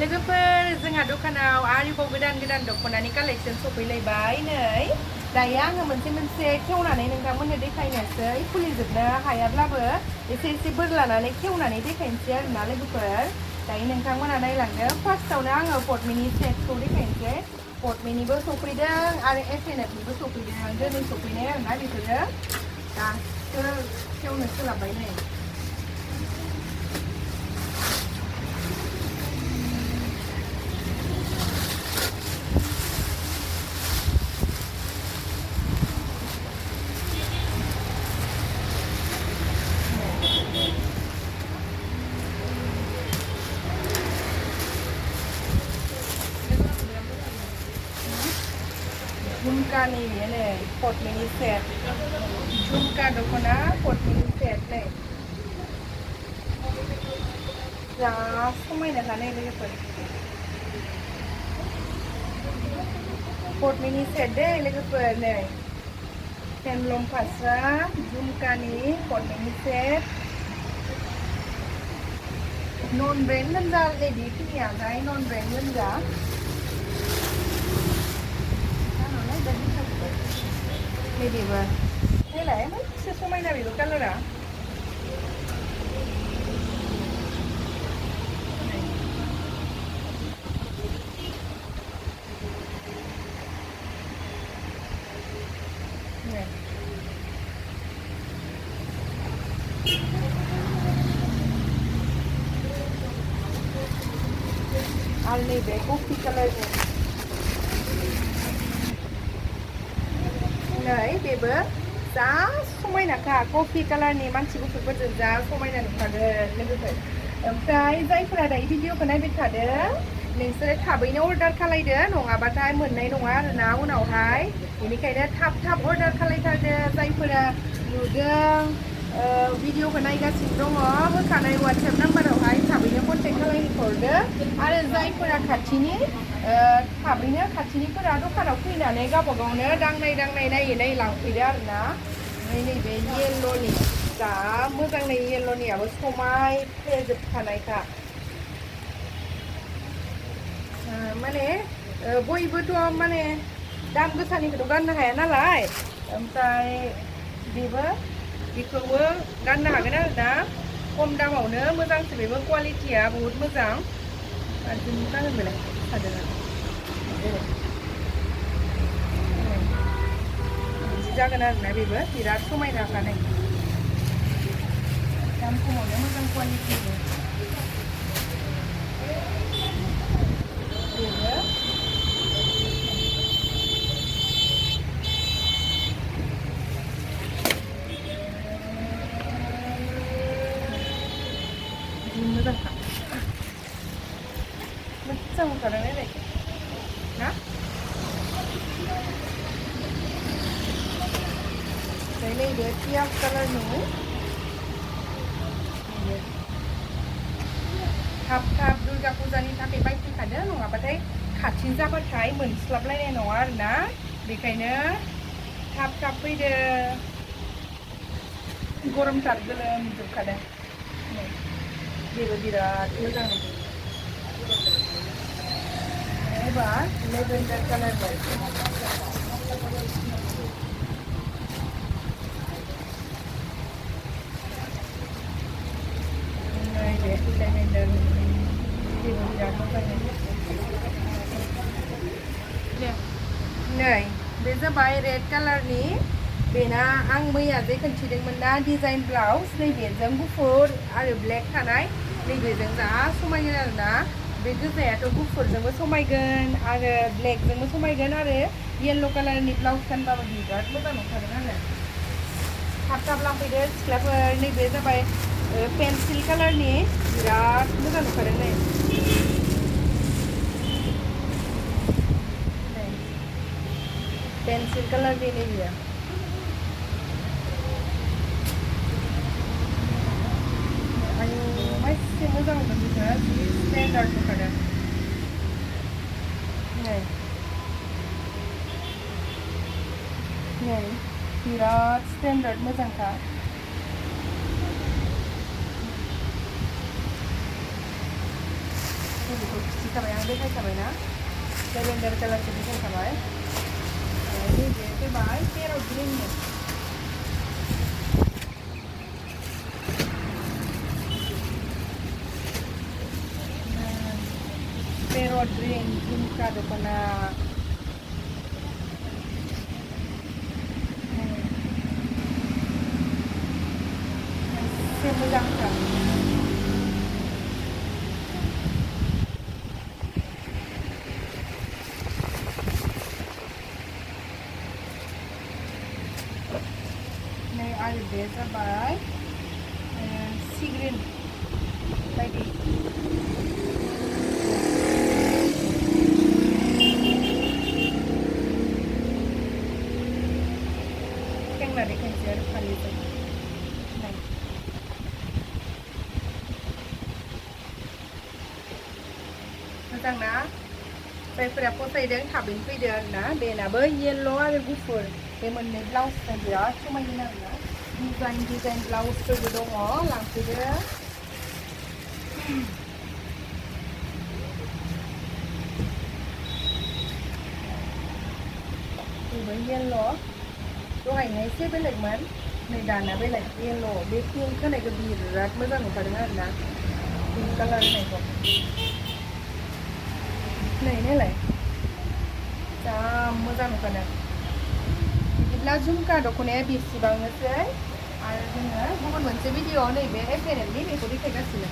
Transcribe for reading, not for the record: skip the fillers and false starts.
लोगोफोर जोंहा दखानाव आरोबाव गोदान दख'नानि कालेक्सन सफैलायबाय नै दायो आङो मोनसे खेवनानै नोंथांमोननो देखायनोसै खुलिजोबनो हायाब्लाबो एसे बोर लानानै खेवनानै देखायनोसै आरोना लोगोफोर दायो नोंथांमोना नायलांदो फार्स्टआवनो आङो पटमिनि सेटखौ देखायनोसै पटमिनिबो सफैदों आरो एफएनएफनिबो सफैदों दिनै सफैनाय आरोना बेफोरो दासो खेवनो सोलाबबाय नै झुमका नैबे नै पटमिनि सेट झुमका दख'ना पटमिनि सेट नै जा समायनाखा नै लोगोफोर पटमिनि सेट दै लोगोफोर नै हेन्दलुम फास्रा झुमकानि पटमिनि सेट नन ब्रेन्ड होनजा नै बेखिनियाहाय नन ब्रेन्ड होनजा बेबो नायलाय मोनसे समायना बेबो कालारा आरो नैबे कफि कालारनि नै बेबो जा समायनाखा कफि कालारनि मानसि गुफुरफोरजों जा समायना नुखागोन लोगोफोर ओमफ्राय जायफोरा दायो भिडिअखौ नायबाय थादों नोंसोरो थाबैनो अर्डार खालायदो नङाबाथाय मोननाय नङा आरोना उनावहाय बेनिखायनो थाब अर्डार खालायथारदो जायफोरा नुदों भिडिअखौ नायगासिनो दङ होखानाय वाट्सएप नाम्बारावहाय थाबैनो कन्टेक्ट खालायहरदो आरो जायफोरा खाथिनिफोरा दखानाव फैनानै गावबा गावनो दांनाय नायै लांफैदो आरोना ओमफ्राय नैबे येल्ल'नि जा मोजां नै येल्ल'नियाबो समायफ्लेजोबखानायखा माने बयबोथ' माने दाम गोसानिखौथ' गाननो हाया नालाय ओमफ्राय बेखौबो गाननो हागोन आरोना खम दामावनो मोजांसो बेबो क्वालिटिया बहुत मोजां आरो जों गानगोन बेलाय सादोरा बिदि जागोन आरोना बेबो बिराद समायनाखानाय दाम खमावनो मोजां क्वालिटिनि बेबो मोजांखा मोजां होखादों नायलाय ना ओमफ्राय नैबे पियाज कालारनि थाब दुर्गा फुजानि थाखाय बायफैखादो नङाबाथाय खाथि जाबाथाय मोनस्लाबलायनाय नङा आरोना बेखायनो थाब फैदो गरमथार गोलोमजोबखादों बेबो बिराद मोजां एबार लेभेन्डार कालारनि लेभेन्डारनि बेबो बिराद मोजां नै बे जाबाय रेड कालारनि बेना आं मैया जे खोन्थिदोंमोन ना डिजाइन ब्लाउज नैबेजों गुफुर आरो ब्लेक थानाय नैबेजों जा समायगोन आरोना बे गोजायाथ' गुफुरजोंबो समायगोन आरो ब्लेकजोंबो समायगोन आरो येल्ल' कालारनि ब्लाउज गानबाबो बिराद मोजां नुखागोन आरो थाब लांफैदो सिख्लाफोर नैबे जाबाय पेन्सिल कालारनि बिराद मोजां नुखादों नै पेन्सिल कालारनि नैबे मासे मोजां मोनो बेखौ जि स्टेन्डार्ड नुखादों नै बिराद स्टेन्डार्ड मोजांखा बेखौ खिथिखाबाय आं देखायखाबायना लेभेन्डार कालारखौ देखायखाबाय नैबे फैबाय पेरट ग्रिननि पेरट ग्रिन झुमका दख'ना एसे मोजांथार नै आरो बे जाबाय सी ग्रीन बायदि खेंना देखायनोसै आरो फालिजों नाय मोजां ना जायफोरा फसायदों थाबैनो फैदो आरोना बेनाबो येल्ल' आरो गुफुर बे मोननै ब्लाउसजों बिराद समायना आरोना डिजाइन ब्लाउसफोरबो दङ लांफैदो बेबो येल्ल' दहायनो एसे बेलेगमोन नै दाना बेलेग येल्ल' बे पिंक होनायखौ बिराद मोजां नुखादों आरोना पिंक कालार होनायखौ नै नायलाय जा मोजां नुखादों बिदिब्ला झुमका दख'नाया बेसेबांनोसै आरो जोङो गुबुन मोनसे भिडिअ'आव नैबे एफएनएलनि बेखौ देखायगासिनो